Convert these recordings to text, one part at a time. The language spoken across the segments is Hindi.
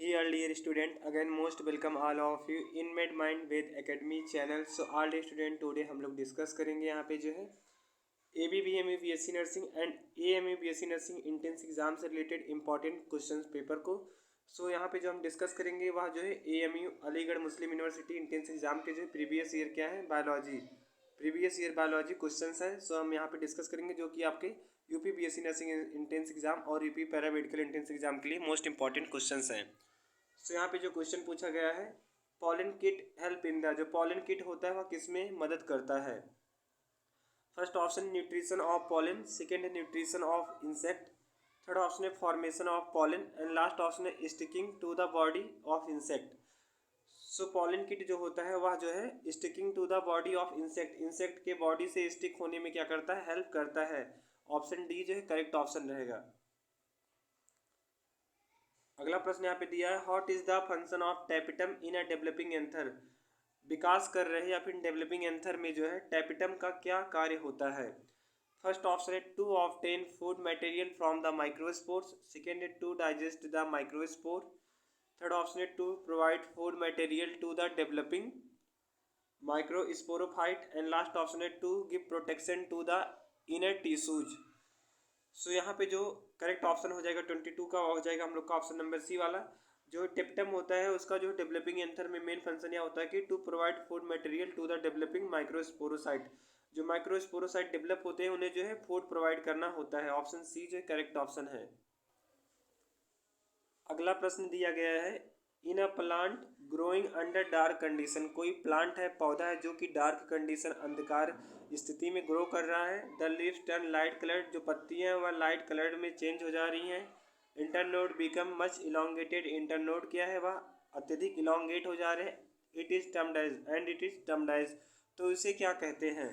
Dear student, again most welcome all of you in Med Mind with Academy channel. So all dear student today हम लोग डिस्कस करेंगे यहाँ पे जो है ABBME BSc nursing and AME BSc nursing entrance exam से रिलेटेड इंपॉर्टेंट क्वेश्चंस पेपर को। सो यहाँ पे जो हम डिस्कस करेंगे वह जो है AMU अलीगढ़ मुस्लिम यूनिवर्सिटी इंट्रेंस एग्जाम के जो प्रीवियस ईयर क्या है biology previous year biology questions हैं। सो हम यहाँ पे डिस्कस करेंगे जो कि आपके UP BSc nursing entrance exam और यूपी पैरामेडिकल इंट्रेंस एग्जाम के लिए मोस्ट इंपॉर्टेंट क्वेश्चंस हैं। सो यहाँ पे जो क्वेश्चन पूछा गया है, pollen kitt help in the, जो पॉलन किट होता है वह किस में मदद करता है। First option nutrition of pollen, second है nutrition of insect, third option है formation of pollen and last option है sticking to the body of insect. So pollen kitt जो होता है वह जो है sticking to the body of insect, insect के बॉडी से स्टिक होने में क्या करता है, हेल्प करता है। ऑप्शन डी जो है करेक्ट ऑप्शन रहेगा। अगला प्रश्न यहाँ पे दिया है, what is the function of tapetum in a developing anther. विकास कर रहे या फिर डेवलपिंग एंथर में जो है टैपिटम का क्या कार्य होता है। फर्स्ट ऑप्शन है to obtain food material from the microspores, second है to digest the microspore, third option है to provide food material to the developing microsporophyte and last option है to give protection to the inner tissues. So यहाँ पे जो करेक्ट ऑप्शन हो जाएगा 22 का हो जाएगा हम लोग का ऑप्शन नंबर सी वाला। जो टेप्टम होता है उसका जो डेवलपिंग एंथर में मेन फंक्शन यह होता है कि to provide food material to the developing microsporocyte, जो माइक्रोस्पोरोसाइट डेवलप होते हैं उन्हें जो है फूड प्रोवाइड करना होता है। ऑप्शन सी जो है करेक्ट ऑप्शन है। अगला प्रश्न दिया गया है, in a plant growing under dark condition, कोई प्लांट है पौधा है जो कि डार्क कंडीशन अंधकार स्थिति में ग्रो कर रहा है। The leaves turn light coloured, जो पत्तियां हैं वह लाइट कलर्ड में चेंज हो जा रही हैं। Internode become much elongated, internode क्या है वह अत्यधिक इलोंगेट हो जा रहे हैं। It is termed as and it is termed as, तो इसे क्या कहते हैं।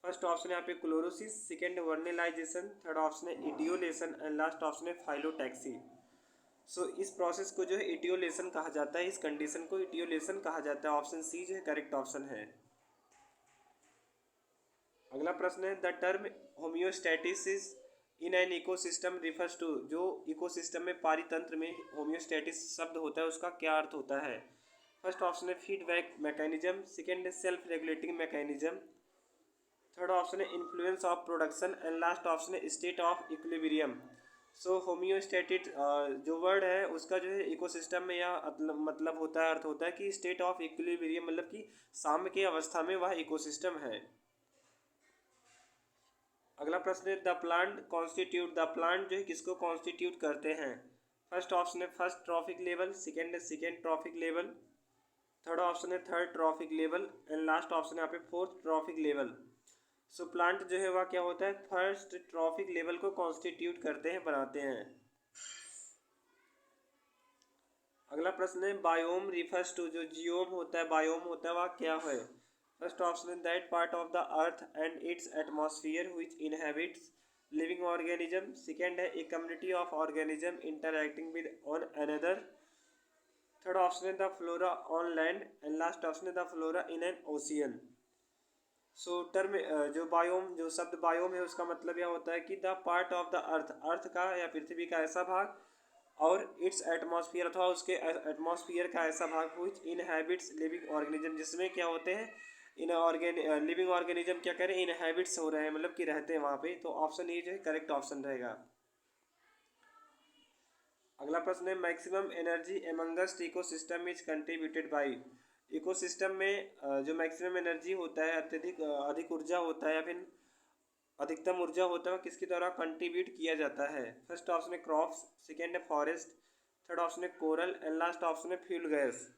फर्स्ट ऑप्शन है यहाँ पे chlorosis, second vernalisation, third option है इडियोलेशन एंड लास्ट ऑप्शन है फाइलोटैक्सी। सो इस प्रोसेस को जो है इटियोलेशन कहा जाता है, इस कंडीशन को इटियोलेशन कहा जाता है। ऑप्शन सी जो है करेक्ट ऑप्शन है। अगला प्रश्न है, the term homeostasis in an ecosystem refers to, जो इकोसिस्टम में पारितंत्र में होम्योस्टैटिस शब्द होता है उसका क्या अर्थ होता है। फर्स्ट ऑप्शन है फीडबैक मैकेनिज्म, सेकेंड है self regulating mechanism, third option है influence of production and last option है state of equilibrium. So homeostatic जो वर्ड है उसका जो है इकोसिस्टम में यह मतलब होता है, अर्थ होता है कि स्टेट ऑफ इक्विलिब्रियम, मतलब कि साम्य की अवस्था में वह इकोसिस्टम है। अगला प्रश्न है, the plant constitute, the plant जो है किसको कॉन्स्टिट्यूट करते हैं। फर्स्ट ऑप्शन है फर्स्ट ट्रॉफिक लेवल, सेकेंड है second trophic level, third option है third trophic level and last option है यहाँ पे fourth trophic level. So plant जो है वह क्या होता है, फर्स्ट ट्रॉफिक लेवल को कॉन्स्टिट्यूट करते हैं, बनाते हैं। अगला प्रश्न है, बायोम रिफर्स टू, जो जियोम होता है बायोम होता है वह क्या है। फर्स्ट ऑप्शन है that part of the earth and its atmosphere which inhabits living organism, second है a community of organism interacting with on another, third option है the flora on land and last option है the flora in an ocean. So term जो बायोम, जो शब्द बायोम है उसका मतलब यह होता है कि the part of the earth, earth का या पृथ्वी का ऐसा भाग और इट्स एटमॉस्फेयर अथवा उसके एटमॉस्फेयर का ऐसा भाग विच इनहैबिट्स लिविंग ऑर्गेनिज्म, जिसमें क्या होते हैं इन लिविंग ऑर्गेनिज्म क्या करें इनहैबिट्स हो रहे हैं, मतलब कि रहते हैं वहाँ पे। तो ऑप्शन ए जो है करेक्ट ऑप्शन रहेगा। अगला प्रश्न है, maximum energy amongst ecosystem is contributed by, ecosystem में जो मैक्सिमम एनर्जी होता है अत्यधिक अधिक ऊर्जा होता है या फिर अधिकतम ऊर्जा होता है किसके द्वारा कंट्रीब्यूट किया जाता है। फर्स्ट ऑप्शन है क्रॉप्स, सेकेंड है फॉरेस्ट, थर्ड ऑप्शन है कोरल एंड लास्ट ऑप्शन है fuel gas.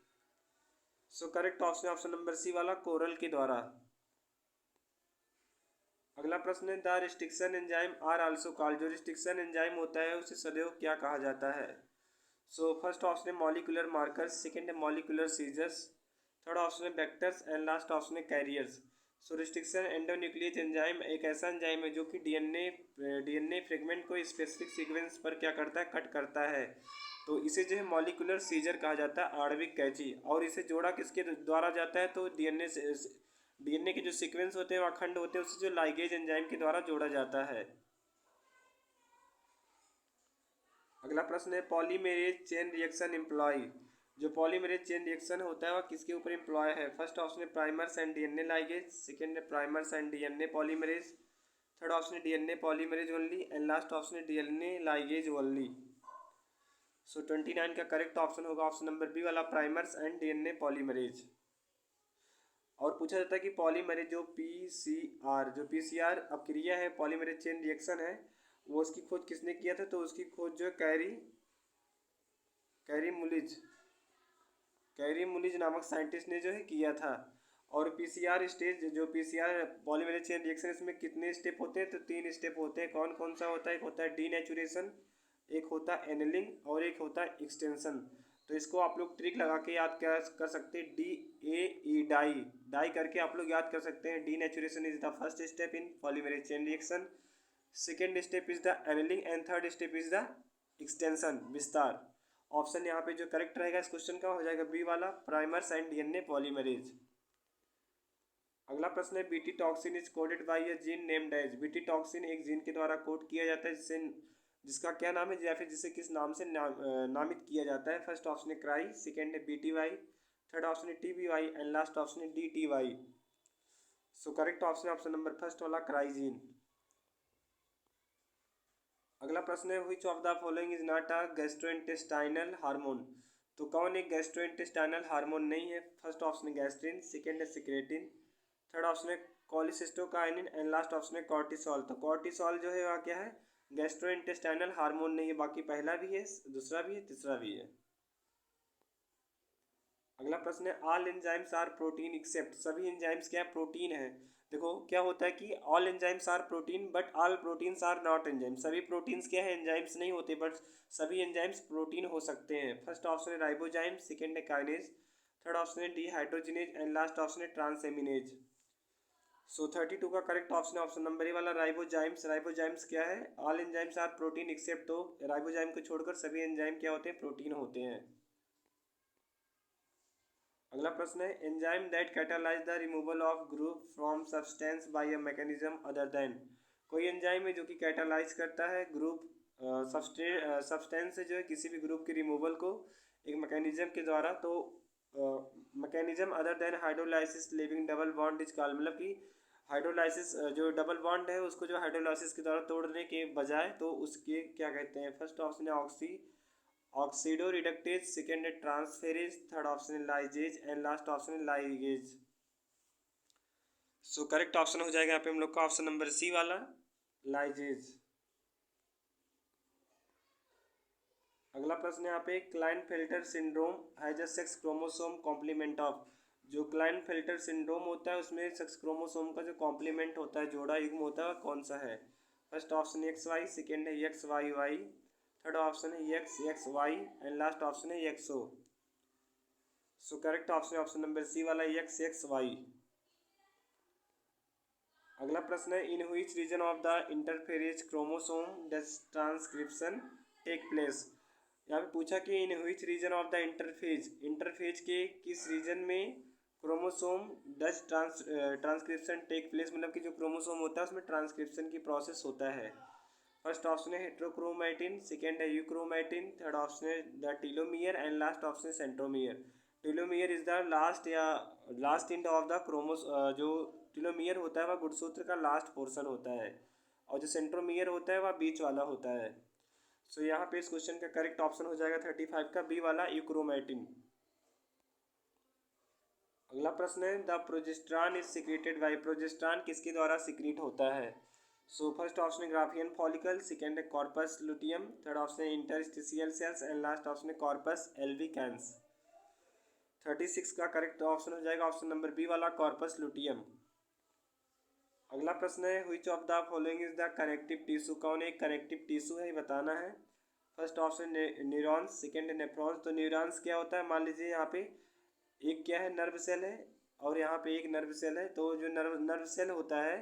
So correct option है ऑप्शन नंबर सी वाला, कोरल के द्वारा। अगला प्रश्न है, the restriction enzyme are also called, जो रिस्ट्रिक्शन एंजाइम होता है उसे सदैव क्या कहा जाता है। सो फर्स्ट ऑप्शन है मॉलिकुलर मार्कर्स, सेकेंड है मॉलिकुलर सीजर्स, थर्ड ऑप्शन है वेक्टर्स एंड लास्ट ऑप्शन है कैरियर्स। सो रिस्ट्रिक्शन एंडोन्यूक्लियस एंजाइम एक ऐसा एंजाइम है जो कि डीएनए फ्रेगमेंट को स्पेसिफिक सीक्वेंस पर क्या करता है, कट करता है। तो इसे जो है मॉलिकुलर सीजर कहा जाता है, आणविक कैंची। और इसे जोड़ा किसके द्वारा जाता है, तो डीएनए के जो सीक्वेंस होते हैं अखंड होते हैं उसे जो लाइगेज एंजाइम के द्वारा जोड़ा जाता है। अगला प्रश्न है पॉलीमेरेज चेन रिएक्शन एम्प्लॉय। जो पॉलीमेरेज चेन रिएक्शन होता है वह किसके ऊपर एम्प्लॉय है? फर्स्ट ऑप्शन है primers and DNA ligase, second है primers and DNA polymerase, third option है DNA polymerase only and last option है डीएनए लाइगेज ओनली। सो 29 का करेक्ट ऑप्शन होगा ऑप्शन नंबर बी वाला प्राइमर्स एंड डीएनए पॉलीमरेज। और पूछा जाता है कि पॉलीमरेज जो पीसीआर अपक्रिया है, पॉलीमरेज चेन रिएक्शन है, वो उसकी खोज किसने किया था? तो उसकी खोज जो है कैरी मुलिज नामक साइंटिस्ट ने जो है किया था। और पीसीआर स्टेज जो पीसीआर पॉलीमरेज चेन रिएक्शन, इसमें कितने स्टेप होते हैं? तो 3 स्टेप होते हैं। कौन कौन सा होता है? एक होता है डीनेचुरेशन, एक होता है एनलिंग और एक होता है एक्सटेंशन। तो इसको आप लोग ट्रिक लगा के याद कर सकते हैं, DAE डाई करके आप लोग याद कर सकते हैं। Denaturation is the first step in polymerase chain reaction, second step is the annealing and third step is the extension विस्तार। ऑप्शन यहाँ पे जो करेक्ट रहेगा इस क्वेश्चन का हो जाएगा बी वाला प्राइमर्स एंड डीएनए पॉलीमरेज। अगला प्रश्न है BT toxin is coded by a gene named as. BT toxin एक जीन के द्वारा कोड किया जाता है जिसका क्या नाम है या फिर जिसे किस नाम से नामित किया जाता है? फर्स्ट ऑप्शन है क्राई, सेकेंड है BTY, थर्ड ऑप्शन है TBY एंड लास्ट ऑप्शन है DTY। सो करेक्ट ऑप्शन है ऑप्शन नंबर फर्स्ट वाला क्राइजीन। अगला प्रश्न है which of the following is not a gastrointestinal hormone. तो कौन एक गैस्ट्रोइंटेस्टाइनल हार्मोन नहीं है? फर्स्ट ऑप्शन है गैस्ट्रिन, सेकेंड है सिक्रेटिन, थर्ड ऑप्शन है कोलिसिस्टोकाइनिन एंड लास्ट ऑप्शन है कॉर्टिसोल। तो कॉर्टिसोल जो है वह क्या है? गैस्ट्रोइंटेस्टाइनल हार्मोन नहीं है। बाकी पहला भी है, दूसरा भी है, तीसरा भी है। अगला प्रश्न है all enzymes are protein except. सभी एंजाइम्स क्या प्रोटीन है? देखो क्या होता है कि all enzymes are protein but all proteins are not enzyme. सभी प्रोटीन्स क्या है? एंजाइम्स नहीं होते, बट सभी एंजाइम्स प्रोटीन हो सकते हैं। फर्स्ट ऑप्शन है राइबोजाइम, सेकेंड है काइनेज, थर्ड ऑप्शन है डिहाइड्रोजिनेज एंड लास्ट ऑप्शन है ट्रांसएमिनेज। सो 32 का करेक्ट ऑप्शन है ऑप्शन नंबर ए वाला राइबोजाइम्स। राइबोजाइम्स क्या है? All enzymes are protein except. तो राइबोजाइम को छोड़कर सभी एंजाइम क्या होते हैं? प्रोटीन होते हैं। अगला प्रश्न है enzyme that catalyse the removal of group from substance by a mechanism other than. कोई एंजाइम है जो कि कैटालाइज करता है ग्रुप सब्सटेंस से जो है किसी भी ग्रुप के रिमूवल को एक मैकेनिज्म के द्वारा। तो mechanism other than hydrolysis living double bond is called. मतलब कि हाइड्रोलाइसिस जो डबल बॉन्ड है उसको जो हाइड्रोलाइसिस के द्वारा तोड़ने के बजाय तो उसके क्या कहते हैं? फर्स्ट ऑप्शन है ऑक्सीडो रिडक्टेज, सेकेंड है ट्रांसफेरेज, थर्ड ऑप्शन है लाइजेज एंड लास्ट ऑप्शन है लाइगेज। सो करेक्ट ऑप्शन हो जाएगा यहाँ पे हम लोग का ऑप्शन नंबर सी वाला लाइजेज। अगला प्रश्न है यहाँ पे Klinefelter syndrome has a sex chromosome complement of. जो क्लाइनफेल्टर सिंड्रोम होता है उसमें सेक्स क्रोमोसोम का जो कॉम्प्लीमेंट होता है, जोड़ा युग्म होता है, कौन सा है? फर्स्ट ऑप्शन है XY, सेकेंड है XYY, थर्ड ऑप्शन है XXY एंड लास्ट ऑप्शन है XO। सो करेक्ट ऑप्शन है ऑप्शन नंबर सी वाला XXY। अगला प्रश्न है in which region of the interphase chromosome does transcription take place. यहाँ पे पूछा कि in which region of the interphase के किस रीजन में chromosome does transcription take place. मतलब कि जो क्रोमोसोम होता है उसमें ट्रांसक्रिप्शन की प्रोसेस होता है। फर्स्ट ऑप्शन है हेट्रोक्रोमैटिन, सेकेंड है यूक्रोमैटिन, थर्ड ऑप्शन है the telomere and last option है centromere. Telomere is the last end of the chromosome. जो टीलोमियर होता है वह गुणसूत्र का लास्ट पोर्शन होता है और जो सेंट्रोमियर होता है वह बीच वाला होता है। सो यहाँ पे इस क्वेश्चन का करेक्ट ऑप्शन हो जाएगा 35 का बी वाला यूक्रोमैटिन। अगला प्रश्न है the progesterone is secreted by. Progesterone किसके द्वारा सिक्रीट होता है? सो फर्स्ट ऑप्शन है ग्राफियन फॉलिकल, सेकेंड है कॉर्पस लुटियम, थर्ड ऑप्शन है interstitial cells and last option है कॉर्पस एल्विकैंस। 36 का करेक्ट ऑप्शन हो जाएगा ऑप्शन नंबर बी वाला कॉर्पस लुटियम। अगला प्रश्न है which of the following is the connective tissue. कौन एक कनेक्टिव टिश्यू है ये बताना है। फर्स्ट ऑप्शन न्यूरॉन्स, सेकेंड है नेफ्रॉन्स। तो न्यूरॉन्स क्या होता है? मान लीजिए यहाँ पे एक क्या है? नर्व सेल है और यहाँ पे एक नर्व सेल है। तो जो नर्व सेल होता है,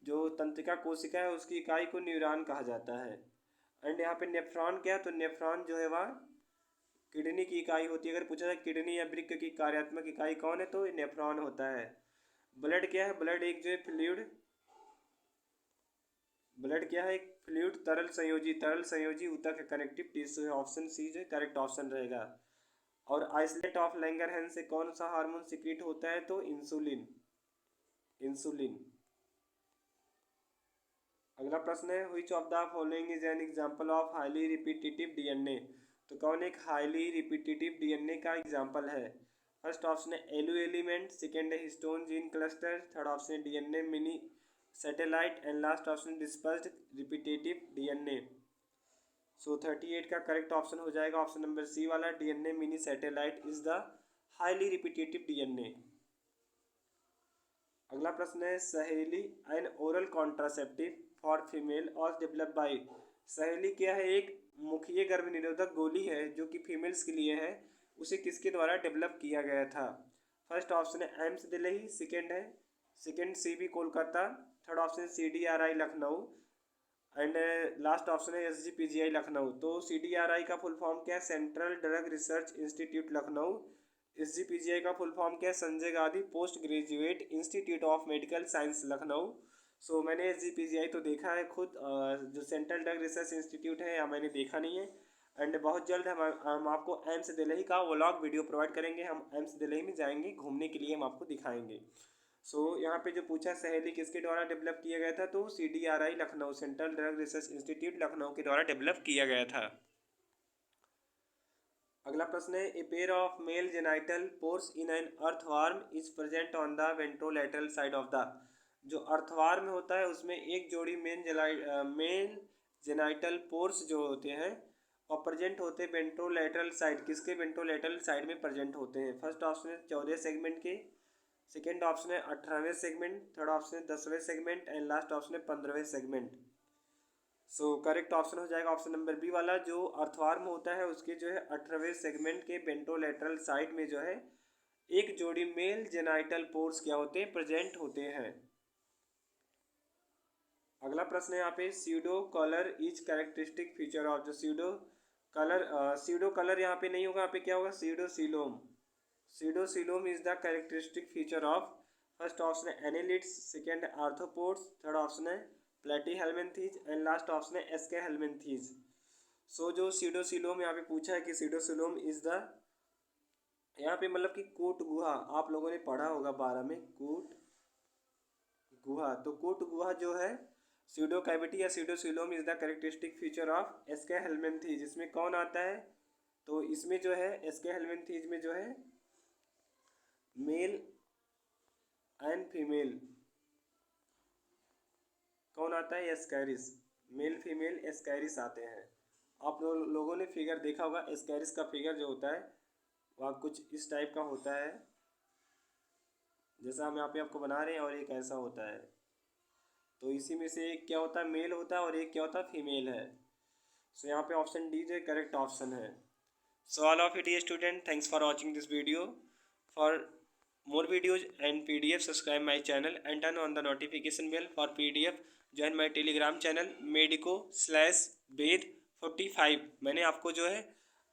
जो तंत्रिका कोशिका है, उसकी इकाई को न्यूरॉन कहा जाता है। एंड यहाँ पे नेफ्रॉन क्या है? तो नेफ्रॉन जो है वह किडनी की इकाई होती है। अगर पूछा जाए किडनी या वृक्क की कार्यात्मक इकाई कौन है तो नेफ्रॉन होता है। ब्लड क्या है? ब्लड एक जो है फ्लूइड, ब्लड क्या है? एक फ्लूइड तरल संयोजी ऊतक कनेक्टिव टिश्यू है। ऑप्शन सी जो करेक्ट ऑप्शन रहेगा। और आइसलेट ऑफ लैंगरहैंस से कौन सा हार्मोन सिक्रीट होता है? तो इंसुलिन। अगला प्रश्न है which of the following is an example of highly repetitive DNA. तो कौन एक हाईली रिपीटेटिव डीएनए का एग्जांपल है? फर्स्ट ऑप्शन है एलू एलिमेंट, सेकेंड है histone gene cluster, third option है DNA mini satellite and last option dispersed repetitive DNA. So 38 का करेक्ट ऑप्शन हो जाएगा ऑप्शन नंबर सी वाला, DNA mini satellite is the highly repetitive DNA. अगला प्रश्न है सहेली N oral contraceptive for female और डेवलप बाई। सहेली क्या है? एक मुखीय गर्भ निरोधक गोली है जो कि फीमेल्स के लिए है। उसे किसके द्वारा डेवलप किया गया था? फर्स्ट ऑप्शन है AIIMS Delhi, second CB Kolkata, third option CDRI Lucknow and last option है SGPGI लखनऊ। तो CDRI का फुल फॉर्म क्या है? Central drug research institute Lucknow. SGPGI का फुल फॉर्म क्या है? Sanjay Gandhi post graduate institute of medical science Lucknow. So मैंने SGPGI तो देखा है खुद, जो सेंट्रल ड्रग रिसर्च इंस्टीट्यूट है या मैंने देखा नहीं है। एंड बहुत जल्द हम आपको एम्स दिल्ली का व्लॉग वीडियो प्रोवाइड करेंगे। हम एम्स दिल्ली में जाएंगे घूमने के लिए, हम आपको दिखाएंगे। सो यहाँ पे जो पूछा सहेली किसके द्वारा डेवलप किया गया था? तो CDRI Lucknow, central drug research institute Lucknow के द्वारा डेवलप किया गया था। अगला प्रश्न है a pair of male genital pores in an earthworm is present on the ventrolateral side of the. जो अर्थवार्म होता है उसमें एक जोड़ी मेल जेनाइटल पोर्स जो होते हैं और प्रेजेंट होते हैं वेंट्रोलैटरल साइड। किसके वेंट्रोलैटरल साइड में प्रेजेंट होते हैं? फर्स्ट ऑप्शन है 14 सेगमेंट के, सेकेंड ऑप्शन है 18वें सेगमेंट, थर्ड ऑप्शन है 10वें सेगमेंट एंड लास्ट ऑप्शन है 15वें सेगमेंट। सो करेक्ट ऑप्शन हो जाएगा ऑप्शन नंबर बी वाला, जो अर्थवार्म होता है उसके जो है 18वें सेगमेंट के वेंट्रोलैटरल साइड में जो है एक जोड़ी मेल जेनाइटल पोर्स क्या होते हैं? प्रेजेंट होते हैं। अगला प्रश्न है यहाँ पे pseudo colour is characteristic feature of. जो स्यूडो कलर यहाँ पे नहीं होगा, यहाँ पे क्या होगा? Pseudocoelom is the characteristic feature of. First option है annelids, second arthropods, third option है प्लेटीहेल्मिन्थीज एंड लास्ट ऑप्शन है एस्केहेल्मिन्थीज। सो जो स्यूडोसिलोम यहाँ पे पूछा है कि स्यूडोसिलोम इज द, यहाँ पे मतलब कि कूट गुहा, आप लोगों ने पढ़ा होगा 12 में कूट गुहा। तो कूट गुहा जो है स्यूडो कैविटी या pseudocoelom is the characteristic feature of aschelminthes. इसमें कौन आता है? तो इसमें जो है एस्केहेल्मिन्थीज में जो है मेल एंड फीमेल कौन आता है? एस्कैरिस। मेल फीमेल एस्कैरिस आते हैं। आप लोगों ने फिगर देखा होगा, एस्कैरिस का फिगर जो होता है वह कुछ इस टाइप का होता है जैसा हम यहाँ पे आपको बना रहे हैं, और एक ऐसा होता है। तो इसी में से एक क्या होता है? मेल होता है और एक क्या होता है? फीमेल है। सो यहाँ पे ऑप्शन डी जो करेक्ट ऑप्शन है। So all of it student, thanks for watching this video. For more videos and PDF subscribe my channel and turn on the notification bell for PDF. join my telegram channel medico/ved45। मैंने आपको जो है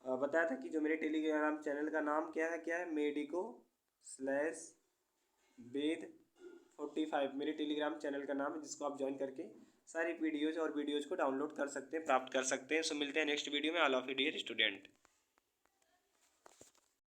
बताया था कि जो मेरे टेलीग्राम चैनल का नाम क्या है medico/ved45 मेरे टेलीग्राम चैनल का नाम है, जिसको आप ज्वाइन करके सारी वीडियोज़ को डाउनलोड कर सकते हैं, प्राप्त कर सकते हैं। सो मिलते हैं नेक्स्ट वीडियो में। All of you dear student.